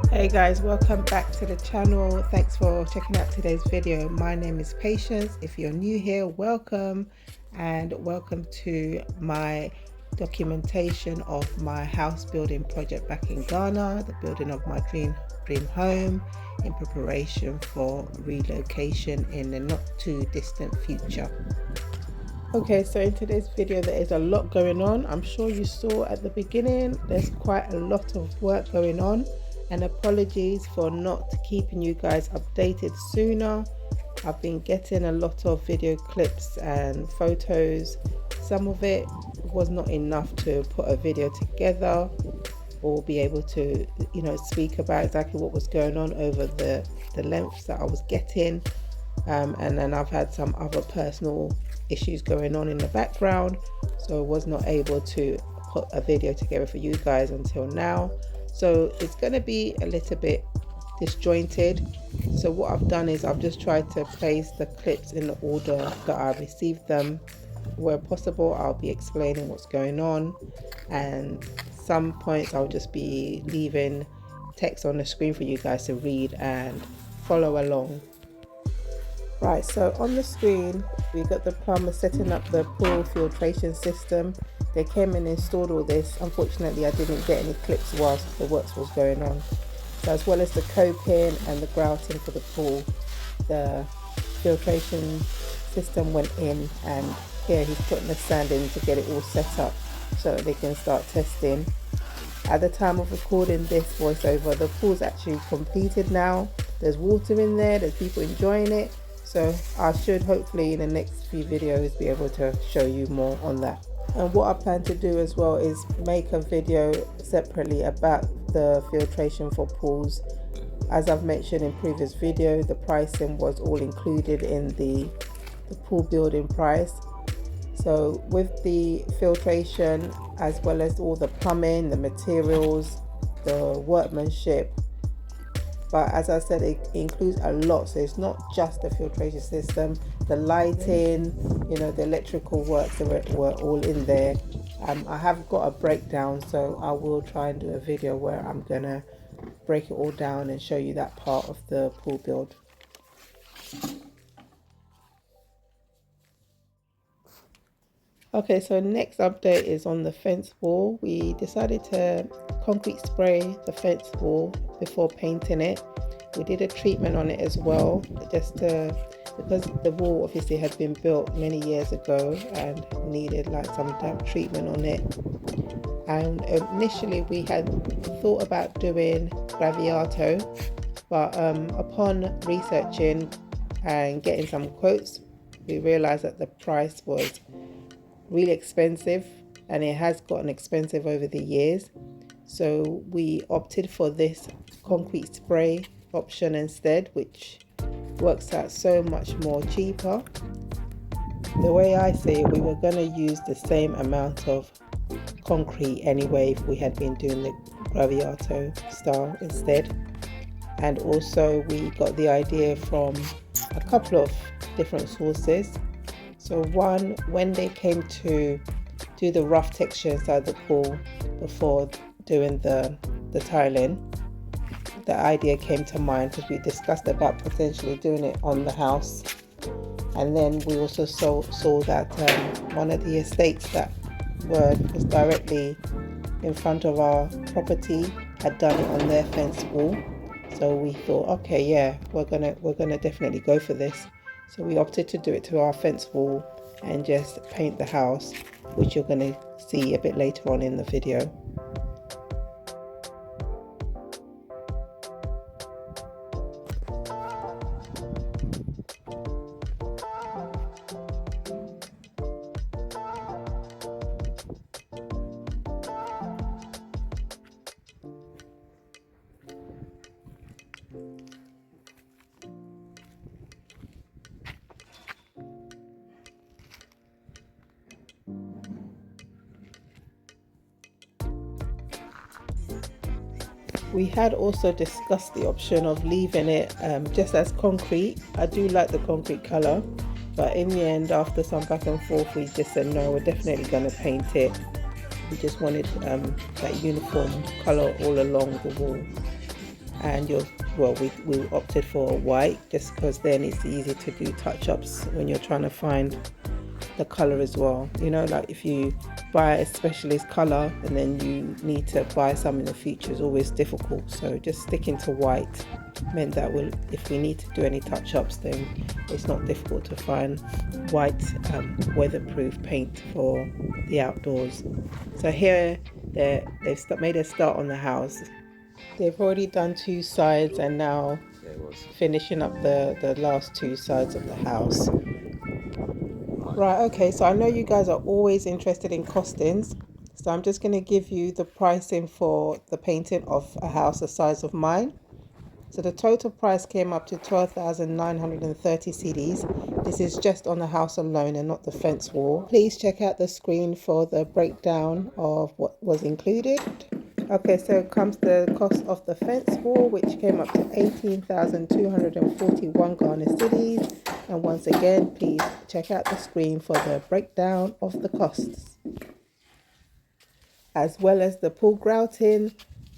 Hey guys, welcome back to the channel. Thanks for checking out today's video. My name is Patience. If you're new here, welcome, and welcome to my documentation of my house building project back in Ghana, the building of my dream home in preparation for relocation in the not too distant future. Okay, so in today's video there is a lot going on. I'm sure you saw at the beginning there's quite a lot of work going on, and apologies for not keeping you guys updated sooner. I've been getting a lot of video clips and photos. Some of it was not enough to put a video together or be able to, speak about exactly what was going on over the lengths that I was getting. And then I've had some other personal issues going on in the background, so I was not able to put a video together for you guys until now. So it's going to be a little bit disjointed. So what I've done is I've just tried to place the clips in the order that I received them. Where possible, I'll be explaining what's going on, and some points I'll just be leaving text on the screen for you guys to read and follow along. Right, so on the screen we got the plumber setting up the pool filtration system. They came and installed all this. Unfortunately, I didn't get any clips whilst the works was going on. So as well as the coping and the grouting for the pool, the filtration system went in, and here he's putting the sand in to get it all set up so that they can start testing. At the time of recording this voiceover, the pool's actually completed now. There's water in there, there's people enjoying it. So I should hopefully in the next few videos be able to show you more on that. And what I plan to do as well is make a video separately about the filtration for pools. As I've mentioned in previous video, the pricing was all included in the pool building price. So with the filtration, as well as all the plumbing, the materials, the workmanship, but as I said, it includes a lot. So it's not just the filtration system, the lighting, the electrical works were all in there. I have got a breakdown, so I will try and do a video where I'm gonna break it all down and show you that part of the pool build. Okay, so next update is on the fence wall. We decided to concrete spray the fence wall before painting it. We did a treatment on it as well, just because the wall obviously had been built many years ago and needed like some damp treatment on it. And initially we had thought about doing Graviato, but upon researching and getting some quotes, we realized that the price was really expensive, and it has gotten expensive over the years. So we opted for this concrete spray option instead, which works out so much more cheaper. The way I see it, we were going to use the same amount of concrete anyway if we had been doing the Graviato style instead. And also we got the idea from a couple of different sources. So one, when they came to do the rough texture inside the pool before doing the tiling, the idea came to mind because we discussed about potentially doing it on the house. And then we also saw that one of the estates that was directly in front of our property had done it on their fence wall. So we thought, okay, yeah, we're gonna definitely go for this. So we opted to do it to our fence wall and just paint the house, which you're going to see a bit later on in the video. We had also discussed the option of leaving it just as concrete. I do like the concrete colour, but in the end, after some back and forth, we just said no, we're definitely going to paint it. We just wanted that uniform colour all along the wall. And we opted for white just because then it's easy to do touch-ups when you're trying to find the color as well. You know, like if you buy a specialist color and then you need to buy some in the future, is always difficult. So just sticking to white meant that if we need to do any touch-ups, then it's not difficult to find white weatherproof paint for the outdoors. So here they've made a start on the house. They've already done 2 sides and now finishing up the last 2 sides of the house. Right, okay, so I know you guys are always interested in costings, so I'm just going to give you the pricing for the painting of a house the size of mine. So the total price came up to 12,930 cedis. This is just on the house alone and not the fence wall. Please check out the screen for the breakdown of what was included. Okay, so comes the cost of the fence wall, which came up to 18,241 Ghana cedis. And once again, please check out the screen for the breakdown of the costs. As well as the pool grouting,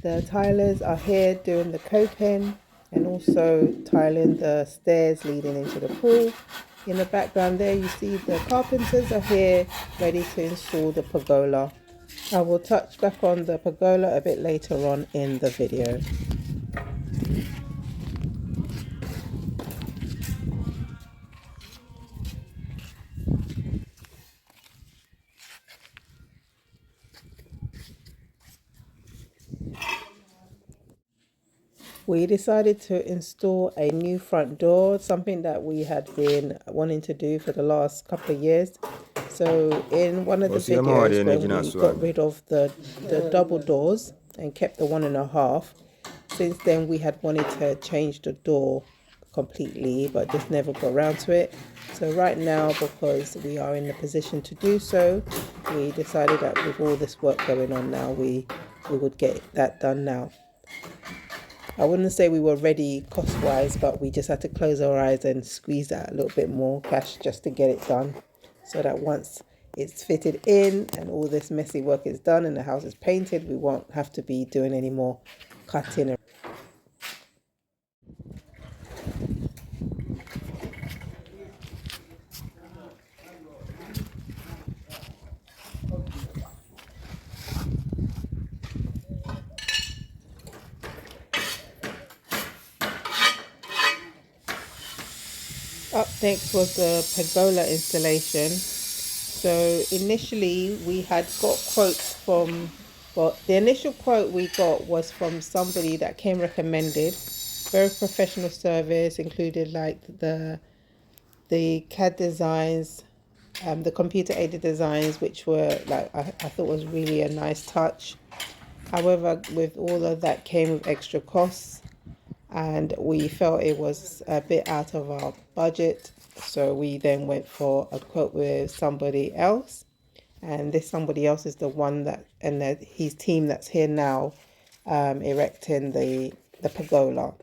the tilers are here doing the coping and also tiling the stairs leading into the pool. In the background there, you see the carpenters are here ready to install the pergola. I will touch back on the pergola a bit later on in the video. We decided to install a new front door, something that we had been wanting to do for the last couple of years. So in one of the videos when we got rid of the double doors and kept the 1.5, since then we had wanted to change the door completely but just never got around to it. So right now, because we are in the position to do so, we decided that with all this work going on now, we would get that done now. I wouldn't say we were ready cost-wise, but we just had to close our eyes and squeeze out a little bit more cash just to get it done, so that once it's fitted in and all this messy work is done and the house is painted, we won't have to be doing any more cutting. Up next was the pergola installation. So initially we had got quotes from, well, the initial quote we got was from somebody that came recommended. Very professional service, included like the CAD designs, the computer aided designs, which were like I thought was really a nice touch. However, with all of that came with extra costs, and we felt it was a bit out of our budget, so we then went for a quote with somebody else, and this somebody else is the one that his team that's here now, erecting the pergola.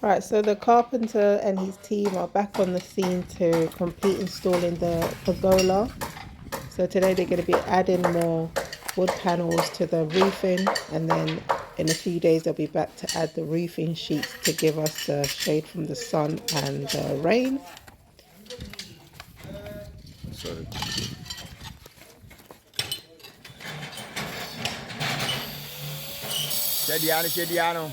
Right, so the carpenter and his team are back on the scene to complete installing the pergola. So today they're going to be adding more wood panels to the roofing, and then in a few days they'll be back to add the roofing sheets to give us the shade from the sun and the rain. Sorry. Chiediano.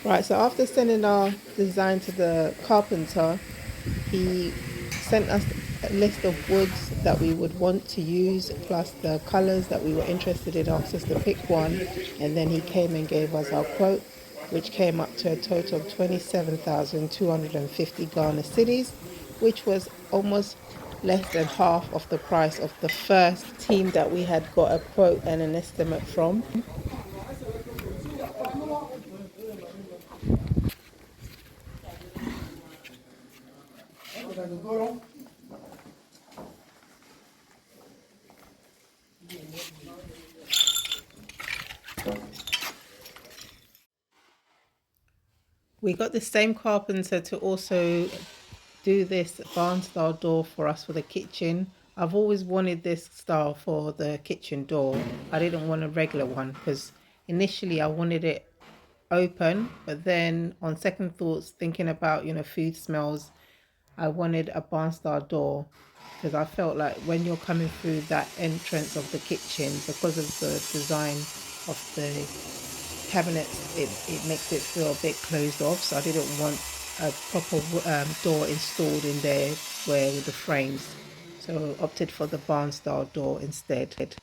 Right, so after sending our design to the carpenter, he sent us a list of woods that we would want to use, plus the colours that we were interested in, asked us to pick one, and then he came and gave us our quote, which came up to a total of 27,250 Ghana cedis, which was almost less than half of the price of the first team that we had got a quote and an estimate from. We got the same carpenter to also do this barn style door for us for the kitchen. I've always wanted this style for the kitchen door. I didn't want a regular one because initially I wanted it open, but then on second thoughts, thinking about, food smells, I wanted a barn style door because I felt like when you're coming through that entrance of the kitchen, because of the design of the cabinets, it makes it feel a bit closed off. So I didn't want a proper door installed in there where with the frames, so opted for the barn style door instead.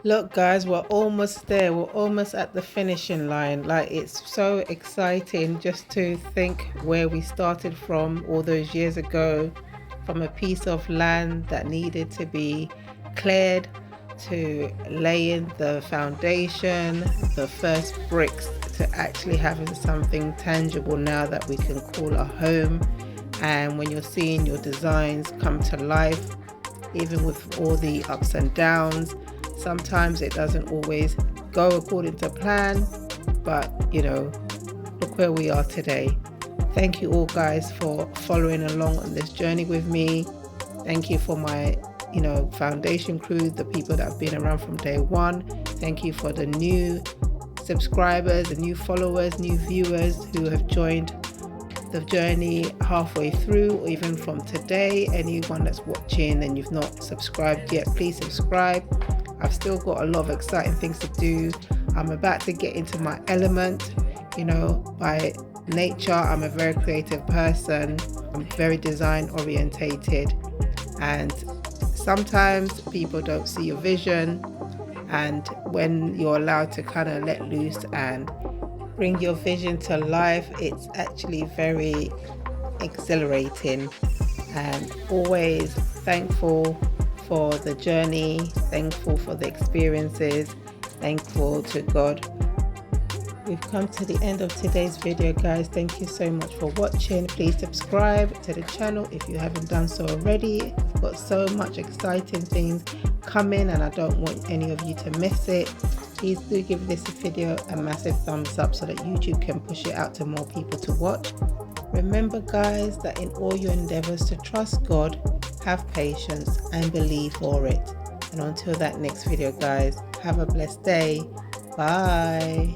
Look guys, we're almost there. We're almost at the finishing line. Like, it's so exciting just to think where we started from all those years ago, from a piece of land that needed to be cleared to laying the foundation, the first bricks, to actually having something tangible now that we can call a home. And when you're seeing your designs come to life, even with all the ups and downs, sometimes it doesn't always go according to plan, but look where we are today. Thank you all guys for following along on this journey with me. Thank you for my foundation crew, the people that have been around from day one. Thank you for the new subscribers, the new followers, new viewers who have joined the journey halfway through, or even from today. Anyone that's watching and you've not subscribed yet, please subscribe. I've still got a lot of exciting things to do. I'm about to get into my element. By nature, I'm a very creative person. I'm very design orientated, and sometimes people don't see your vision, and when you're allowed to kind of let loose and bring your vision to life, it's actually very exhilarating. And always thankful for the journey, thankful for the experiences, thankful to God. We've come to the end of today's video guys. Thank you so much for watching. Please subscribe to the channel if you haven't done so already. I've got so much exciting things coming and I don't want any of you to miss it. Please do give this video a massive thumbs up so that YouTube can push it out to more people to watch. Remember guys, that in all your endeavors to trust God, have patience and believe for it. And until that next video guys, have a blessed day. Bye.